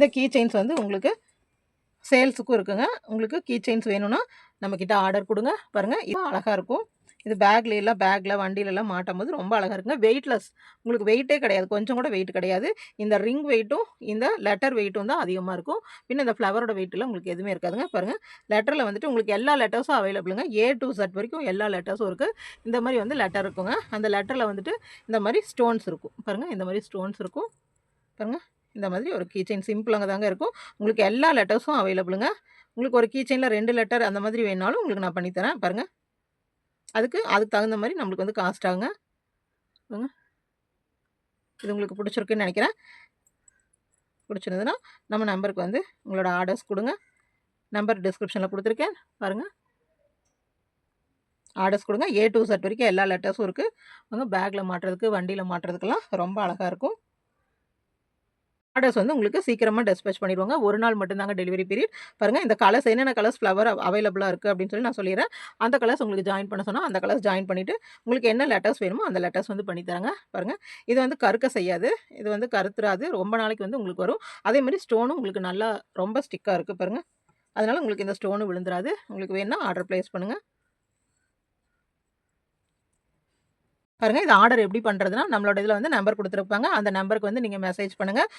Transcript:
இந்த key chains வந்து உங்களுக்கு சேல்ஸுக்கும் இருக்குங்க. உங்களுக்கு கீ செயின்ஸ் வேணும்னா நம்மக்கிட்ட ஆர்டர் கொடுங்க. பாருங்கள், இது அழகாக இருக்கும். இது பேக்கில் வண்டியிலலாம் மாட்டும்போது ரொம்ப அழகாக இருக்குங்க. வெயிட்லெஸ், உங்களுக்கு வெயிட்டே கிடையாது, கொஞ்சம் கூட வெயிட் கிடையாது. இந்த ரிங் வெயிட்டும் இந்த லெட்டர் வெயிட்டும் தான் அதிகமாக இருக்கும். பின்ன இந்த ஃப்ளவரோட வெயிட்லாம் உங்களுக்கு எதுவுமே இருக்காதுங்க. பாருங்கள், லெட்டரில் வந்துட்டு உங்களுக்கு எல்லா லெட்டர்ஸும் அவைலபிளுங்க. A to Z வரைக்கும் எல்லா லெட்டர்ஸும் இருக்குது. இந்த மாதிரி வந்து லெட்டர் இருக்குங்க. அந்த லெட்டரில் வந்துட்டு இந்த மாதிரி ஸ்டோன்ஸ் இருக்கும். பாருங்கள், இந்த மாதிரி ஸ்டோன்ஸ் இருக்கும். பாருங்கள், இந்த மாதிரி ஒரு கீ செயின் சிம்பிளாக தாங்க இருக்கும். உங்களுக்கு எல்லா லெட்டர்ஸும் அவைலபிளுங்க. உங்களுக்கு ஒரு கீ செயினில் 2 லெட்டர் அந்த மாதிரி வேணாலும் உங்களுக்கு நான் பண்ணித்தரேன். பாருங்கள், அதுக்கு தகுந்த மாதிரி நம்மளுக்கு வந்து காஸ்ட் ஆகுங்க. இது உங்களுக்கு பிடிச்சிருக்குன்னு நினைக்கிறேன். பிடிச்சிருந்ததுன்னா நம்ம நம்பருக்கு வந்து உங்களோட ஆர்டர்ஸ் கொடுங்க. நம்பர் டிஸ்கிரிப்ஷனில் கொடுத்துருக்கேன். பாருங்கள், ஆர்டர்ஸ் கொடுங்க. A to Z வரைக்கும் எல்லா லெட்டர்ஸும் இருக்குது. அவங்க பேக்கில் மாட்டுறதுக்கு, வண்டியில் மாட்டுறதுக்கெல்லாம் ரொம்ப அழகாக இருக்கும். ஆர்டர்ஸ் வந்து உங்களுக்கு சீக்கிரமாக டிஸ்பேச் பண்ணிடுவாங்க. ஒரு நாள் மட்டும் தாங்க டெலிவரி பீரியட். பாருங்கள், இந்த கலர்ஸ் என்னென்ன கலர்ஸ் ஃப்ளவர் அவைலபிளாக இருக்குது அப்படின்னு சொல்லி நான் சொல்லிடுறேன். அந்த கலர்ஸ் உங்களுக்கு ஜாயின் பண்ண சொன்னால் அந்த கலர்ஸ் ஜாயின் பண்ணிவிட்டு உங்களுக்கு என்ன லெட்டர்ஸ் வேணுமோ அந்த லெட்டர்ஸ் வந்து பண்ணித்தராங்க. பாருங்கள், இது வந்து கருக்க செய்யாது, இது வந்து கருத்துறாது, ரொம்ப நாளைக்கு வந்து உங்களுக்கு வரும். அதேமாதிரி ஸ்டோனும் உங்களுக்கு நல்லா ரொம்ப ஸ்டிக்காக இருக்குது. பாருங்கள், அதனால் உங்களுக்கு இந்த ஸ்டோனும் விழுந்துராது. உங்களுக்கு வேணும்னா ஆர்டர் ப்ளேஸ் பண்ணுங்கள். பாருங்கள், இது ஆர்டர் எப்படி பண்ணுறதுன்னா நம்மளோட இதில் வந்து நம்பர் கொடுத்துருப்பாங்க. அந்த நம்பருக்கு வந்து நீங்கள் மெசேஜ் பண்ணுங்கள்.